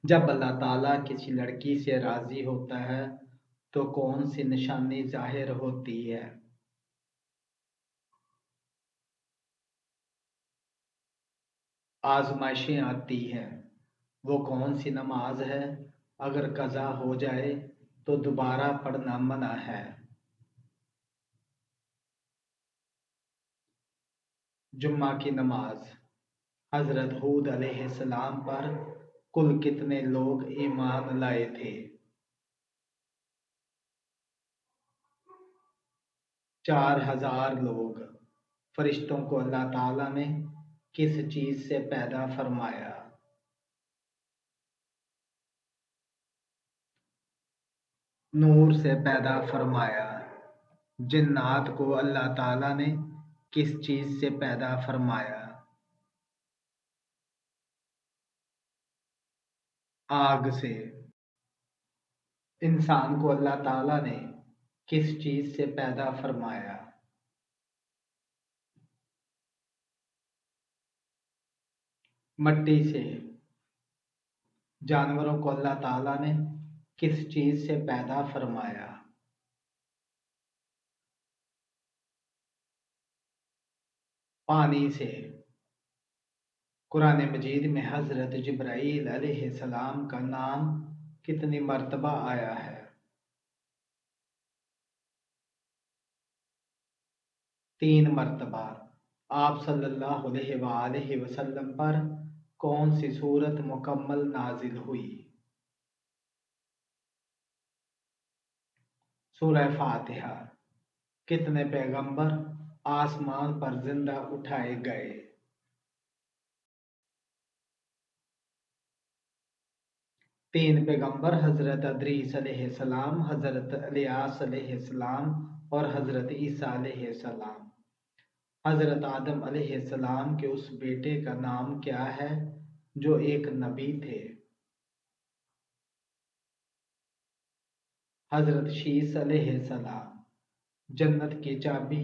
جب اللہ تعالیٰ کسی لڑکی سے راضی ہوتا ہے تو کون سی نشانی ظاہر ہوتی ہے؟ آزمائشیں آتی ہیں۔ وہ کون سی نماز ہے اگر قضا ہو جائے تو دوبارہ پڑھنا منع ہے؟ جمعہ کی نماز۔ حضرت ہود علیہ السلام پر کل کتنے لوگ ایمان لائے تھے؟ 4000 لوگ۔ فرشتوں کو اللہ تعالیٰ نے کس چیز سے پیدا فرمایا؟ نور سے پیدا فرمایا۔ جنات کو اللہ تعالیٰ نے کس چیز سے پیدا فرمایا؟ آگ سے۔ انسان کو اللہ تعالیٰ نے کس چیز سے پیدا فرمایا؟ مٹی سے۔ جانوروں کو اللہ تعالیٰ نے کس چیز سے پیدا فرمایا؟ پانی سے۔ قرآن مجید میں حضرت جبرائیل علیہ السلام کا نام کتنی مرتبہ آیا ہے؟ 3 مرتبہ۔ آپ صلی اللہ علیہ وآلہ وسلم پر کون سی سورت مکمل نازل ہوئی؟ سورہ فاتحہ۔ کتنے پیغمبر آسمان پر زندہ اٹھائے گئے؟ 3 پیغمبر حضرت ادریس علیہ السلام، حضرت الیاس علیہ السلام اور حضرت عیسیٰ علیہ السلام۔ حضرت آدم علیہ السلام کے اس بیٹے کا نام کیا ہے جو ایک نبی تھے؟ حضرت شیس علیہ السلام۔ جنت کی چابی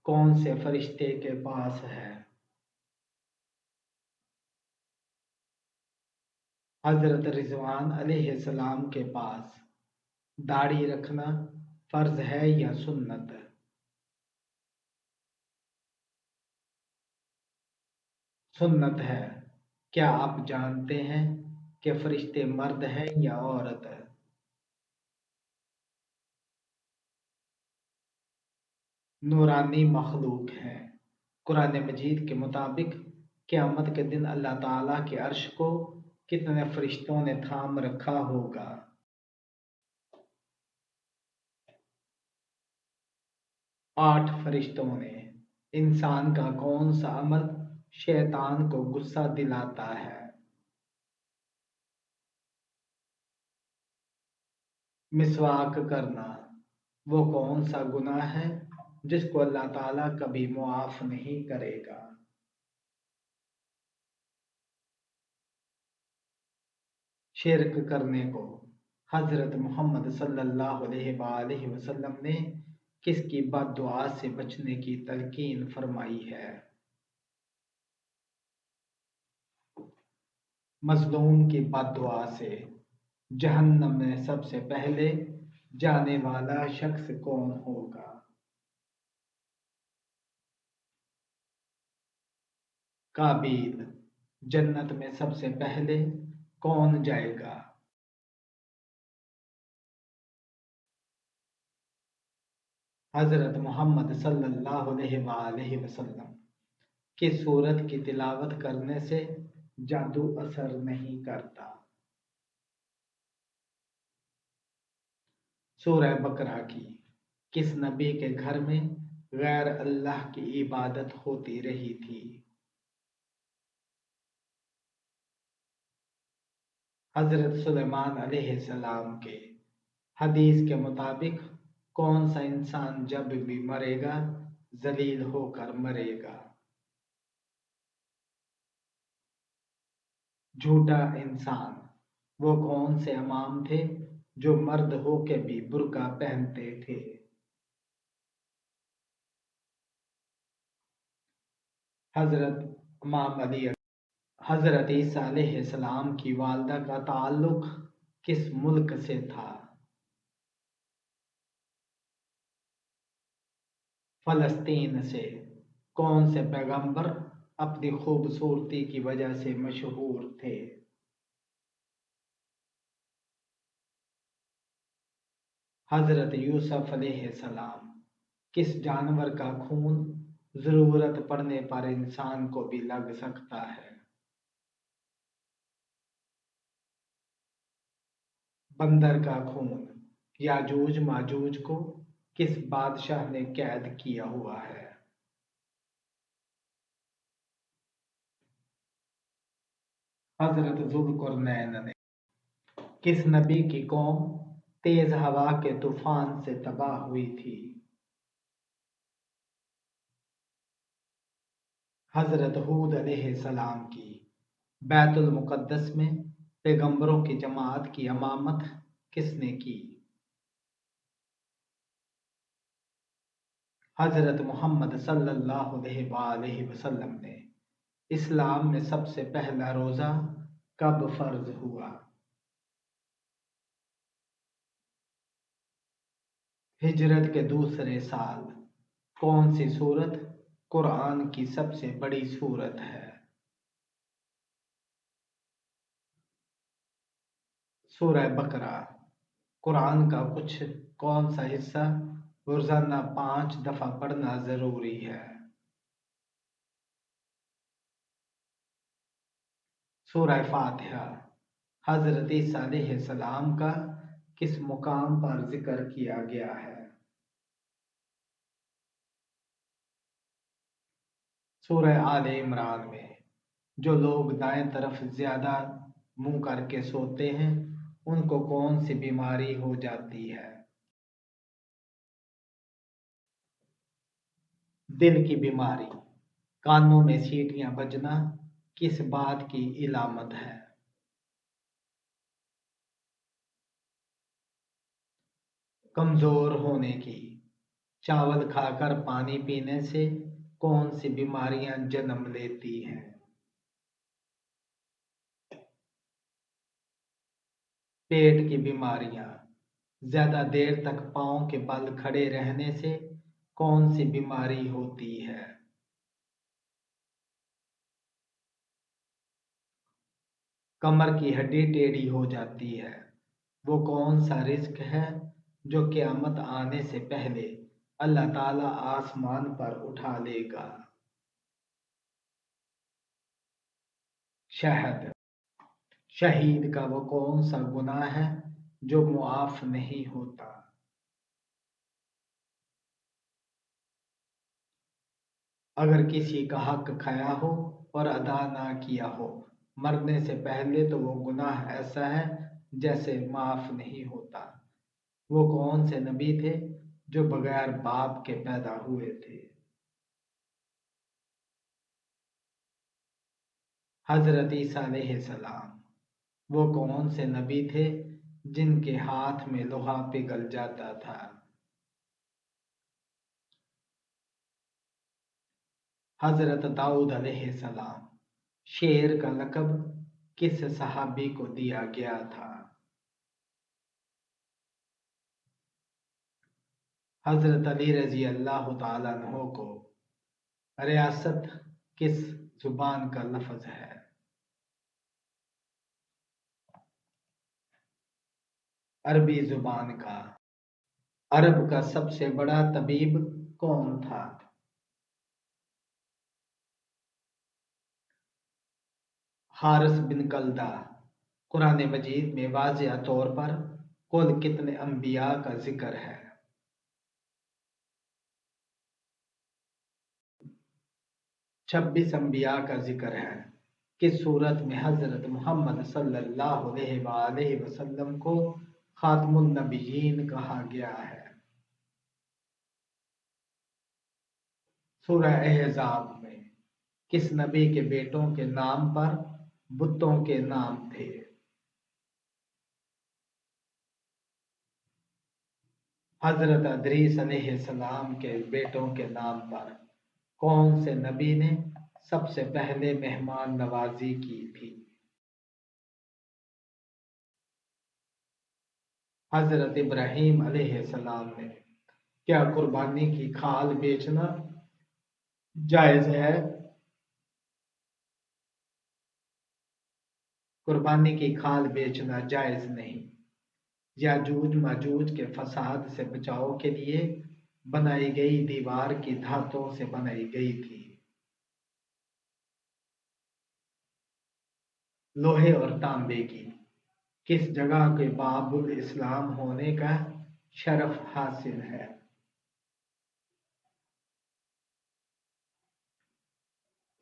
کون سے فرشتے کے پاس ہے؟ حضرت رضوان علیہ السلام کے پاس۔ داڑھی رکھنا فرض ہے یا سنت؟ سنت ہے۔ کیا آپ جانتے ہیں کہ فرشتے مرد ہیں یا عورت؟ نورانی مخلوق ہیں۔ قرآن مجید کے مطابق قیامت کے دن اللہ تعالیٰ کے عرش کو کتنے فرشتوں نے تھام رکھا ہوگا؟ 8 فرشتوں نے۔ انسان کا کون سا عمل شیطان کو غصہ دلاتا ہے؟ مسواک کرنا۔ وہ کون سا گناہ ہے جس کو اللہ تعالیٰ کبھی معاف نہیں کرے گا؟ شرک کرنے کو حضرت محمد صلی اللہ علیہ وآلہ وسلم نے کس کی بد دعا سے بچنے کی تلقین فرمائی ہے؟ مظلوم کی بد دعا سے۔ جہنم میں سب سے پہلے جانے والا شخص کون ہوگا؟ قابیل۔ جنت میں سب سے پہلے کون جائے گا؟ حضرت محمد صلی اللہ علیہ وآلہ وسلم۔ کس سورت کی تلاوت کرنے سے جادو اثر نہیں کرتا؟ سورہ بقرہ کی۔ کس نبی کے گھر میں غیر اللہ کی عبادت ہوتی رہی تھی؟ حضرت سلیمان علیہ السلام کے۔ حدیث کے مطابق کون سا انسان جب بھی مرے گا ذلیل ہو کر مرے گا؟ جھوٹا انسان۔ وہ کون سے امام تھے جو مرد ہو کے بھی برقع پہنتے تھے؟ حضرت امام علی۔ حضرت عیسیٰ علیہ السلام کی والدہ کا تعلق کس ملک سے تھا؟ فلسطین سے۔ کون سے پیغمبر اپنی خوبصورتی کی وجہ سے مشہور تھے؟ حضرت یوسف علیہ السلام۔ کس جانور کا خون ضرورت پڑنے پر انسان کو بھی لگ سکتا ہے؟ بندر کا خون۔ یاجوج ماجوج کو کس بادشاہ نے قید کیا ہوا ہے؟ حضرت ذوالقرنین نے۔ کس نبی کی قوم تیز ہوا کے طوفان سے تباہ ہوئی تھی؟ حضرت ہود علیہ السلام کی۔ بیت المقدس میں پیغمبروں کی جماعت کی امامت کس نے کی؟ حضرت محمد صلی اللہ علیہ وآلہ وسلم نے۔ اسلام میں سب سے پہلا روزہ کب فرض ہوا؟ ہجرت کے دوسرے سال۔ کون سی سورت قرآن کی سب سے بڑی سورت ہے؟ سورہ بقرہ۔ قرآن کا کون سا حصہ روزانہ 5 دفعہ پڑھنا ضروری ہے؟ سورہ فاتحہ۔ حضرت عیسیٰ علیہ السلام کا کس مقام پر ذکر کیا گیا ہے؟ سورہ آل عمران میں۔ جو لوگ دائیں طرف زیادہ منہ کر کے سوتے ہیں ان کو کون سی بیماری ہو جاتی ہے؟ دل کی بیماری۔ کانوں میں سیٹیاں بجنا کس بات کی علامت ہے؟ کمزور ہونے کی۔ چاول کھا کر پانی پینے سے کون سی بیماریاں جنم لیتی ہیں؟ پیٹ کی بیماریاں۔ زیادہ دیر تک پاؤں کے بل کھڑے رہنے سے کون سی بیماری ہوتی ہے؟ کمر کی ہڈی ٹیڑھی ہو جاتی ہے۔ وہ کون سا رزق ہے جو قیامت آنے سے پہلے اللہ تعالیٰ آسمان پر اٹھا لے گا؟ شہد۔ شہید کا وہ کون سا گناہ ہے جو معاف نہیں ہوتا؟ اگر کسی کا حق کھایا ہو اور ادا نہ کیا ہو مرنے سے پہلے تو وہ گناہ ایسا ہے جیسے معاف نہیں ہوتا۔ وہ کون سے نبی تھے جو بغیر باپ کے پیدا ہوئے تھے؟ حضرت عیسیٰ علیہ السلام۔ وہ کون سے نبی تھے جن کے ہاتھ میں لوہا پگھل جاتا تھا؟ حضرت داؤد علیہ السلام۔ شیر کا لقب کس صحابی کو دیا گیا تھا؟ حضرت علی رضی اللہ تعالیٰ عنہ کو ریاست کس زبان کا لفظ ہے؟ عربی زبان کا۔ عرب کا سب سے بڑا طبیب کون تھا؟ حارث بن کلدہ۔ قرآن مجید میں واضح طور پر کل کتنے انبیاء کا ذکر ہے؟ 26 انبیاء کا ذکر ہے۔ کس صورت میں حضرت محمد صلی اللہ علیہ وآلہ وسلم کو خاتم النبیین کہا گیا ہے؟ سورہ احزاب میں۔ کس نبی کے بیٹوں کے نام پر بتوں کے نام تھے؟ حضرت ادریس علیہ السلام کے بیٹوں کے نام پر کون سے نبی نے سب سے پہلے مہمان نوازی کی تھی۔ حضرت ابراہیم علیہ السلام نے کیا قربانی کی کھال بیچنا جائز ہے؟ قربانی کی کھال بیچنا جائز نہیں۔ یاجوج ماجوج کے فساد سے بچاؤ کے لیے بنائی گئی دیوار کی دھاتوں سے بنائی گئی تھی۔ لوہے اور تانبے کی کس جگہ کے باب الاسلام ہونے کا شرف حاصل ہے؟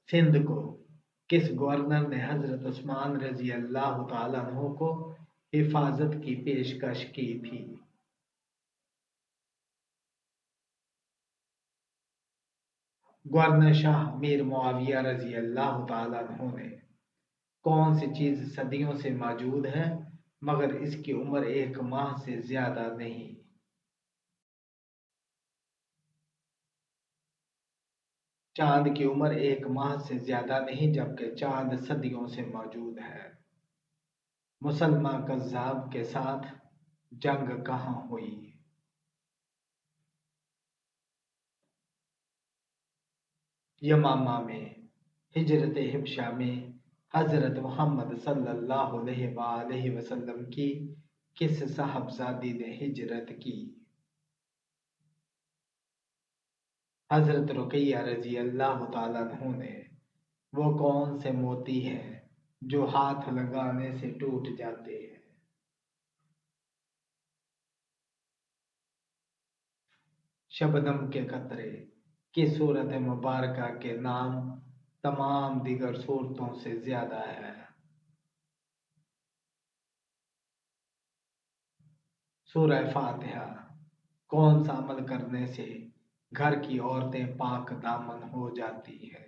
سندھ کو کس گورنر نے حضرت عثمان رضی اللہ تعالیٰ عنہ کو حفاظت کی پیشکش کی تھی؟ گورنر شاہ امیر معاویہ رضی اللہ تعالیٰ عنہ نے کون سی چیز صدیوں سے موجود ہے مگر اس کی عمر 1 ماہ سے زیادہ نہیں؟ چاند کی عمر 1 ماہ سے زیادہ نہیں جبکہ چاند صدیوں سے موجود ہے۔ مسلمہ کذاب کے ساتھ جنگ کہاں ہوئی؟ یمامہ میں۔ ہجرت حبشہ میں حضرت محمد صلی اللہ علیہ وآلہ وسلم کی کس صاحبزادی نے ہجرت کی؟ حضرت رقیہ رضی اللہ تعالیٰ عنہ نے وہ کون سے موتی ہیں جو ہاتھ لگانے سے ٹوٹ جاتے ہیں؟ شبنم کے قطرے کی صورت مبارکہ کے نام تمام دیگر صورتوں سے زیادہ ہے۔ سورہ فاتحہ کون سا عمل کرنے سے گھر کی عورتیں پاک دامن ہو جاتی ہیں؟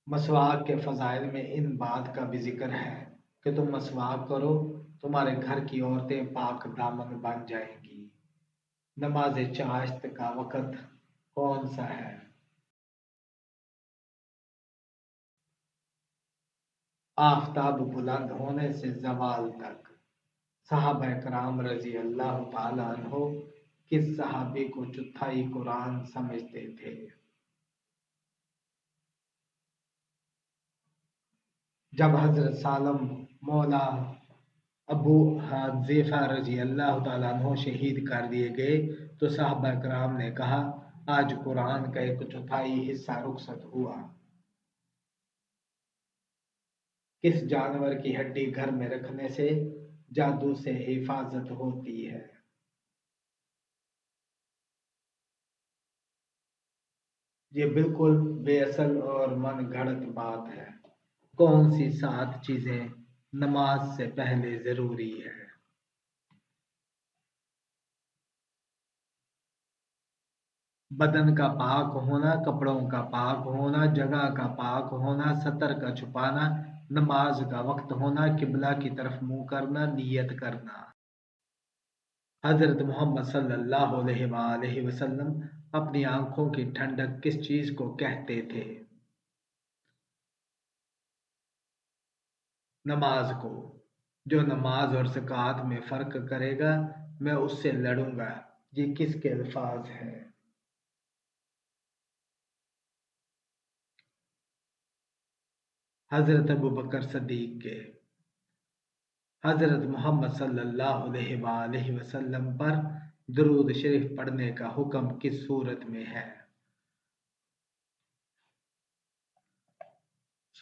مسواک کے فضائل میں ان بات کا بھی ذکر ہے کہ تم مسواک کرو تمہارے گھر کی عورتیں پاک دامن بن جائیں گی۔ نماز چاشت کا وقت کون سا ہے؟ آفتاب بلند ہونے سے زوال تک۔ صحابہ کرام رضی اللہ تعالی عنہ کس صحابی کو چوتھائی قرآن سمجھتے تھے؟ جب حضرت سالم مولا ابو حذیفہ رضی اللہ تعالیٰ عنہ شہید کر دیے گئے تو صحابہ کرام نے کہا آج قرآن کا 1/4 حصہ رخصت ہوا۔ کس جانور کی ہڈی گھر میں رکھنے سے جادو سے حفاظت ہوتی ہے؟ یہ بالکل بے اصل اور من گھڑت بات ہے۔ کون سی 7 چیزیں نماز سے پہلے ضروری ہے؟ بدن کا پاک ہونا، کپڑوں کا پاک ہونا، جگہ کا پاک ہونا، سطر کا چھپانا، نماز کا وقت ہونا، قبلہ کی طرف منہ کرنا، نیت کرنا۔ حضرت محمد صلی اللہ علیہ وآلہ وسلم اپنی آنکھوں کی ٹھنڈک کس چیز کو کہتے تھے؟ نماز کو۔ جو نماز اور زکوٰۃ میں فرق کرے گا میں اس سے لڑوں گا، یہ کس کے الفاظ ہیں؟ حضرت ابوبکر صدیق کے۔ حضرت محمد صلی اللہ علیہ وآلہ وسلم پر درود شریف پڑھنے کا حکم کس صورت میں ہے؟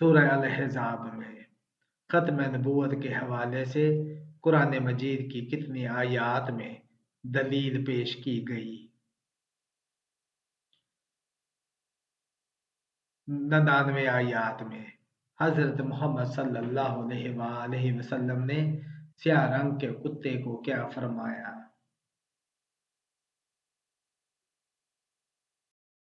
سورہ الاحزاب میں۔ ختم نبوت کے حوالے سے قرآن مجید کی کتنی آیات میں دلیل پیش کی گئی؟ 99 آیات میں۔ حضرت محمد صلی اللہ علیہ وآلہ وسلم نے سیاہ رنگ کے کتے کو کیا فرمایا؟